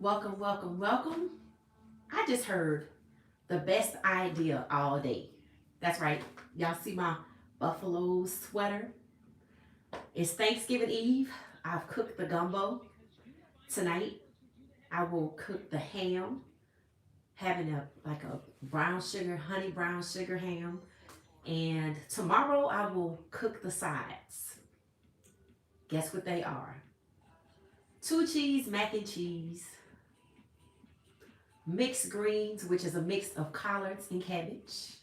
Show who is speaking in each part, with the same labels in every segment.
Speaker 1: Welcome, welcome, welcome. I just heard the best idea all day. That's right. Y'all see my buffalo sweater? It's Thanksgiving Eve. I've cooked the gumbo. Tonight, I will cook the ham, having a brown sugar, honey brown sugar ham. And tomorrow, I will cook the sides. Guess what they are? Two cheese mac and cheese, mixed greens, which is a mix of collards and cabbage.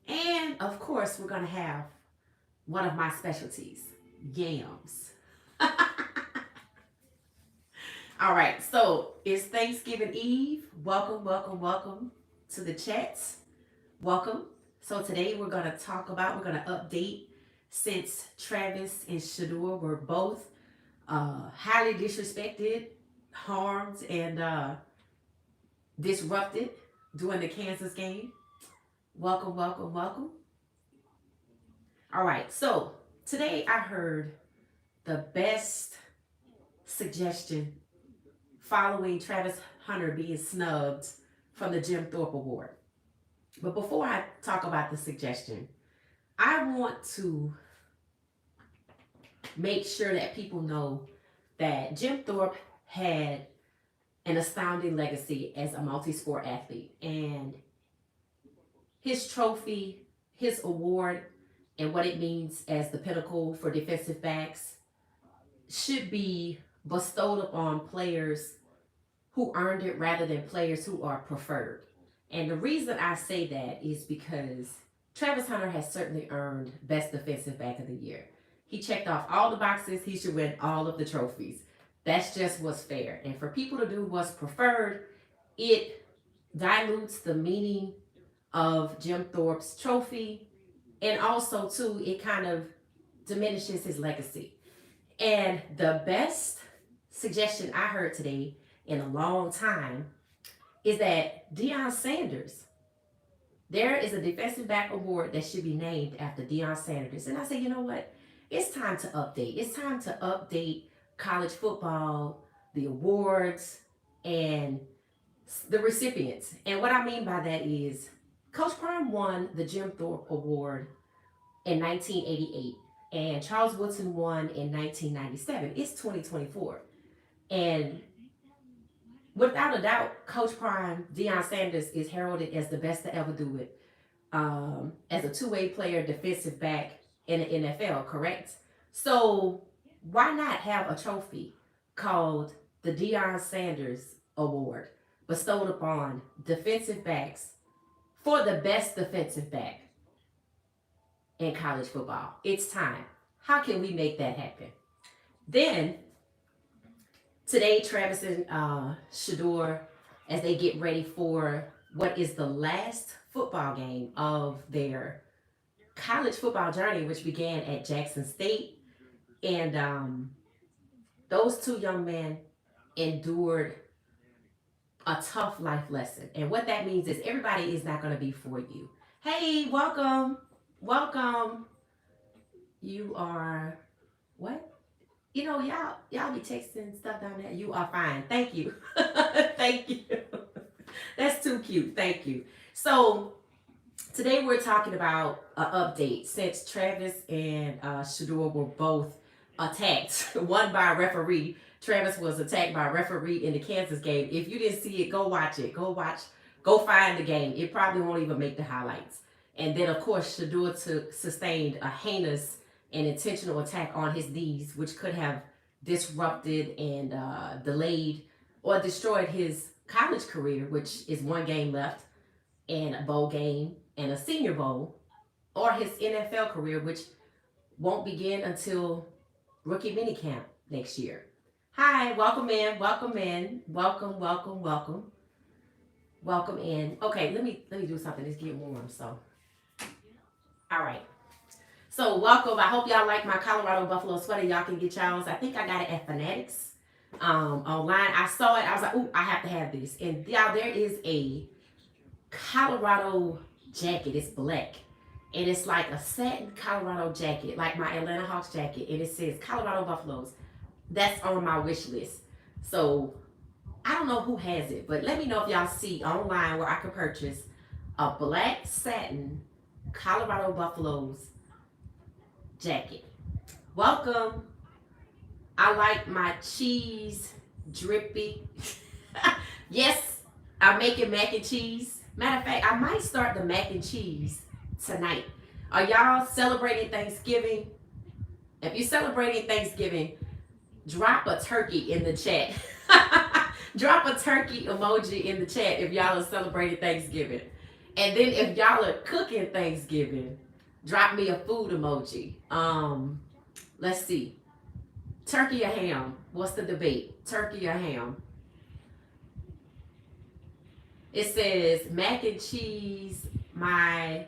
Speaker 1: And of course, we're going to have one of my specialties, yams. All right, so it's Thanksgiving Eve. Welcome, welcome, welcome to the chats. Welcome. So today we're going to update since Travis and Shadur were both highly disrespected, harmed, and disrupted during the Kansas game. Welcome, welcome, welcome. All right, so today I heard the best suggestion following Travis Hunter being snubbed from the Jim Thorpe Award. But before I talk about the suggestion, I want to make sure that people know that Jim Thorpe had an astounding legacy as a multi sport athlete. And his trophy, his award, and what it means as the pinnacle for defensive backs should be bestowed upon players who earned it rather than players who are preferred. And the reason I say that is because Travis Hunter has certainly earned Best Defensive Back of the Year. He checked off all the boxes. He should win all of the trophies. That's just what's fair. And for people to do what's preferred, it dilutes the meaning of Jim Thorpe's trophy. And also, too, it kind of diminishes his legacy. And the best suggestion I heard today in a long time is that Deion Sanders, there is a defensive back award that should be named after Deion Sanders. And I say, you know what? It's time to update. It's time to update college football, the awards, and the recipients. And what I mean by that is Coach Prime won the Jim Thorpe Award in 1988, and Charles Woodson won in 1997. It's 2024. And without a doubt, Coach Prime, Deion Sanders, is heralded as the best to ever do it as a two-way player, defensive back in the NFL, correct? So why not have a trophy called the Deion Sanders Award bestowed upon defensive backs for the best defensive back in college football? It's time. How can we make that happen? Then today, Travis and Shadur, as they get ready for what is the last football game of their college football journey, which began at Jackson State. And those two young men endured a tough life lesson. And what that means is everybody is not going to be for you. Hey, welcome. Welcome. You are what? You know, y'all be texting stuff down there. You are fine. Thank you. Thank you. That's too cute. Thank you. So today we're talking about an update since Travis and Shadur were both attacked, one by a referee. Travis was attacked by a referee in the Kansas game. If you didn't see it, go watch it. Go find the game. It probably won't even make the highlights. And then, of course, Shadur sustained a heinous and intentional attack on his knees, which could have disrupted and delayed or destroyed his college career, which is one game left, and a bowl game and a senior bowl, or his NFL career, which won't begin until rookie minicamp next year. Hi, welcome in, welcome in, welcome, welcome, welcome, welcome in. Okay, let me do something. It's getting warm, so all right. So welcome. I hope y'all like my Colorado Buffalo sweater. Y'all can get y'all's. I think I got it at Fanatics online. I saw it. I was like, ooh, I have to have this. And y'all, there is a Colorado jacket. It's black. And it's like a satin Colorado jacket, like my Atlanta Hawks jacket. And it says Colorado Buffaloes. That's on my wish list. So I don't know who has it, but let me know if y'all see online where I could purchase a black satin Colorado Buffaloes jacket. Welcome. I like my cheese drippy. Yes, I'm making mac and cheese. Matter of fact, I might start the mac and cheese tonight. Are y'all celebrating Thanksgiving? If you're celebrating Thanksgiving, drop a turkey in the chat. Drop a turkey emoji in the chat if y'all are celebrating Thanksgiving. And then if y'all are cooking Thanksgiving, drop me a food emoji. Let's see. Turkey or ham? What's the debate? Turkey or ham? It says mac and cheese, my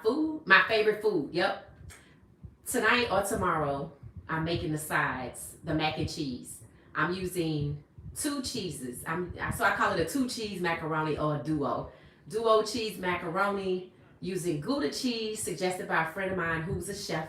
Speaker 1: food, my favorite food. Yep. Tonight or tomorrow, I'm making the sides, the mac and cheese. I'm using two cheeses. So I call it a two cheese macaroni or a duo. Duo cheese macaroni using Gouda cheese, suggested by a friend of mine who's a chef,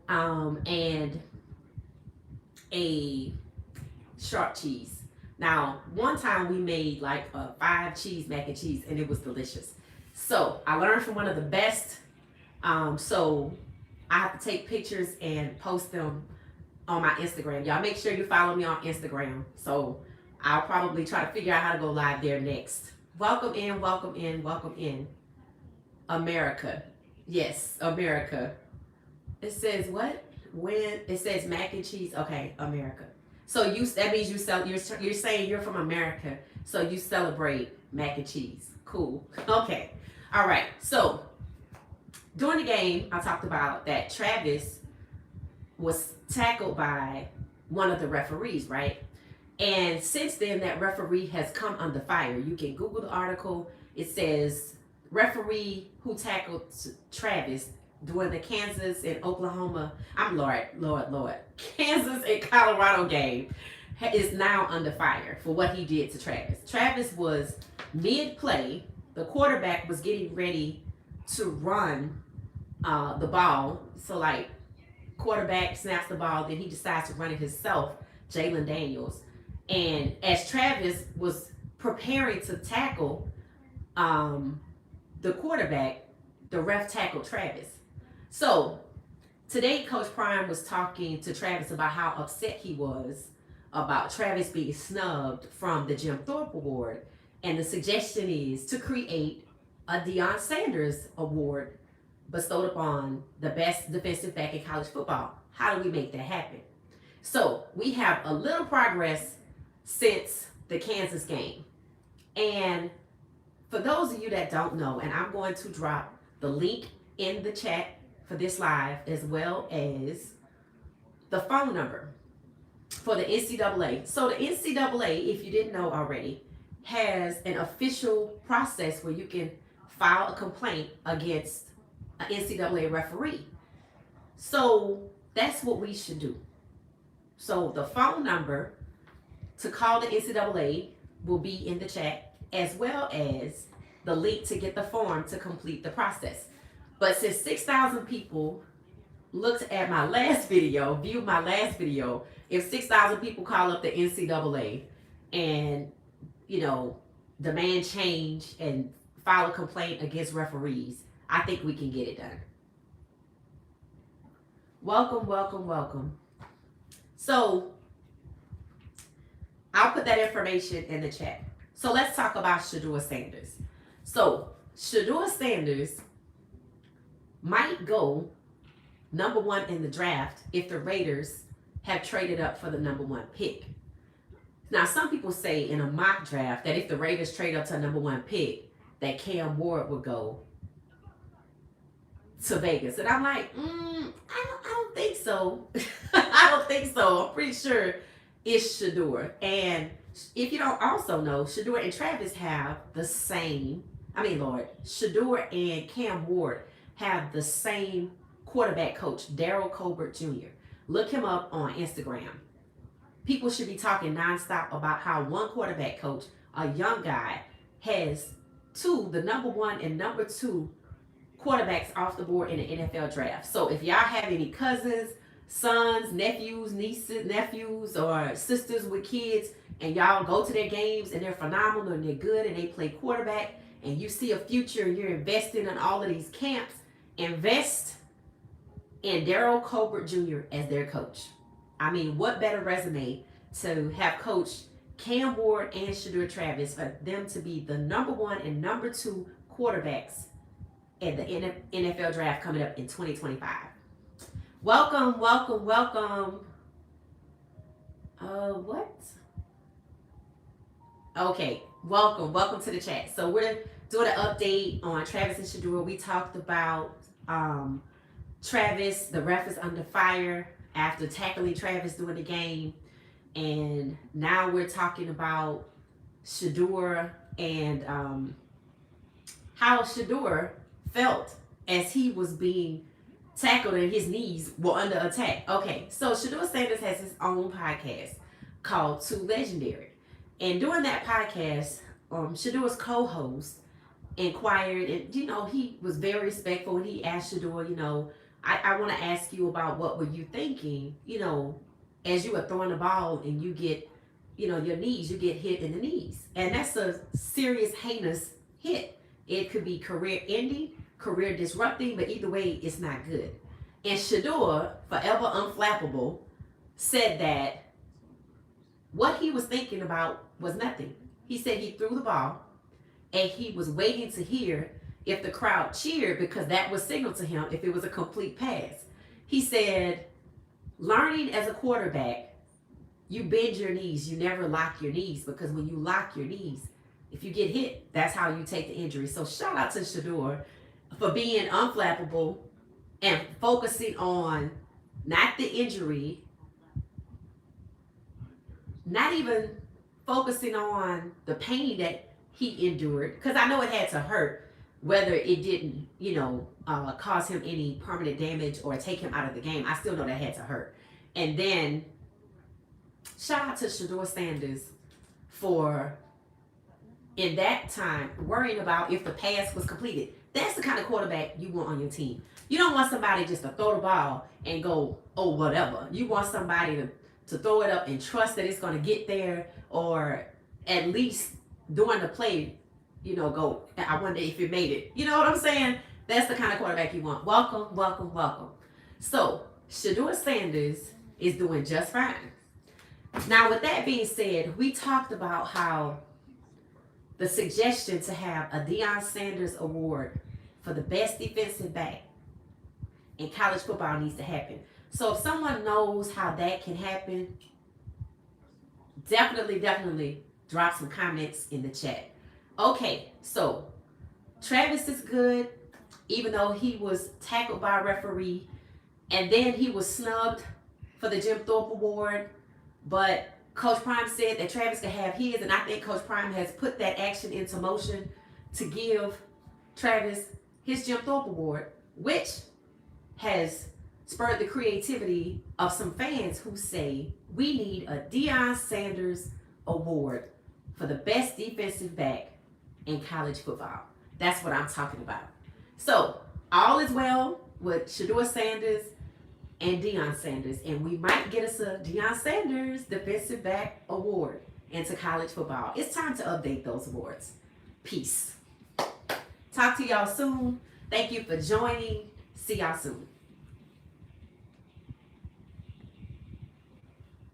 Speaker 1: and a sharp cheese. Now, one time we made like a 5 cheese mac and cheese, and it was delicious. So I learned from one of the best. So I have to take pictures and post them on my Instagram. Y'all make sure you follow me on Instagram. So I'll probably try to figure out how to go live there next. Welcome in, welcome in, welcome in. America. Yes, America. It says what? When it says mac and cheese. Okay, America. So that means you're saying you're from America, so you celebrate mac and cheese. Cool. Okay. All right. So during the game, I talked about that Travis was tackled by one of the referees, right? And since then, that referee has come under fire. You can Google the article. It says referee who tackled Travis during the Kansas and Oklahoma, Kansas and Colorado game is now under fire for what he did to Travis. Travis was mid-play. The quarterback was getting ready to run the ball. So like quarterback snaps the ball, then he decides to run it himself, Jalen Daniels. And as Travis was preparing to tackle the quarterback, the ref tackled Travis. So today, Coach Prime was talking to Travis about how upset he was about Travis being snubbed from the Jim Thorpe Award. And the suggestion is to create a Deion Sanders Award bestowed upon the best defensive back in college football. How do we make that happen? So we have a little progress since the Kansas game. And for those of you that don't know, and I'm going to drop the link in the chat for this live, as well as the phone number for the NCAA. So the NCAA, if you didn't know already, has an official process where you can file a complaint against an NCAA referee. So that's what we should do. So the phone number to call the NCAA will be in the chat, as well as the link to get the form to complete the process. But since 6,000 people looked at my last video, viewed my last video, if 6,000 people call up the NCAA and, demand change and file a complaint against referees, I think we can get it done. Welcome, welcome, welcome. So I'll put that information in the chat. So let's talk about Shedeur Sanders. So Shedeur Sanders might go number 1 in the draft if the Raiders have traded up for the number 1 pick. Now, some people say in a mock draft that if the Raiders trade up to a number 1 pick, that Cam Ward would go to Vegas. And I'm like, I don't think so. I don't think so. I'm pretty sure it's Shadur. And if you don't also know, Shadur and Travis have the same, Shadur and Cam Ward have the same quarterback coach, Daryl Colbert Jr. Look him up on Instagram. People should be talking nonstop about how one quarterback coach, a young guy, has the number 1 and number 2 quarterbacks off the board in the NFL draft. So if y'all have any cousins, sons, nephews, nieces, nephews, or sisters with kids, and y'all go to their games and they're phenomenal and they're good and they play quarterback, and you see a future and you're investing in all of these camps, invest in Daryl Colbert Jr. as their coach. I mean, what better resume to have coached Cam Ward and Shedeur Travis for them to be the number 1 and number 2 quarterbacks at the NFL draft coming up in 2025. Welcome, welcome, welcome. What? Okay, welcome to the chat. So we're doing an update on Travis and Shadur. We talked about Travis, the ref is under fire after tackling Travis during the game. And now we're talking about Shadur and how Shadur felt as he was being tackled and his knees were under attack. Okay, so Deion Sanders has his own podcast called Too Legendary. And during that podcast, Shedur's co-host inquired, and he was very respectful, and he asked Shadur, I want to ask you about what were you thinking, as you were throwing the ball and you get, your knees, you get hit in the knees. And that's a serious, heinous hit. It could be career ending, career disrupting, but either way, it's not good. And Shadur, forever unflappable, said that what he was thinking about was nothing. He said he threw the ball and he was waiting to hear if the crowd cheered, because that was signal to him if it was a complete pass. He said, learning as a quarterback, you bend your knees. You never lock your knees, because when you lock your knees, if you get hit, that's how you take the injury. So shout out to Shadur for being unflappable and focusing on not the injury, not even focusing on the pain that he endured, because I know it had to hurt, whether it didn't, cause him any permanent damage or take him out of the game. I still know that had to hurt. And then shout out to Deion Sanders for, in that time, worrying about if the pass was completed. That's the kind of quarterback you want on your team. You don't want somebody just to throw the ball and go, oh, whatever. You want somebody to throw it up and trust that it's going to get there, or at least during the play, go, I wonder if it made it. You know what I'm saying? That's the kind of quarterback you want. Welcome, welcome, welcome. So, Deion Sanders is doing just fine. Now, with that being said, we talked about how the suggestion to have a Deion Sanders award for the best defensive back in college football needs to happen. So if someone knows how that can happen, definitely drop some comments in the chat. Okay, so Travis is good, even though he was tackled by a referee, and then he was snubbed for the Jim Thorpe Award, but Coach Prime said that Travis could have his, and I think Coach Prime has put that action into motion to give Travis his Jim Thorpe Award, which has spurred the creativity of some fans who say we need a Deion Sanders Award for the best defensive back in college football. That's what I'm talking about. So all is well with Shedeur Sanders and Deion Sanders, and we might get us a Deion Sanders Defensive Back Award into college football. It's time to update those awards. Peace. Talk to y'all soon. Thank you for joining. See y'all soon.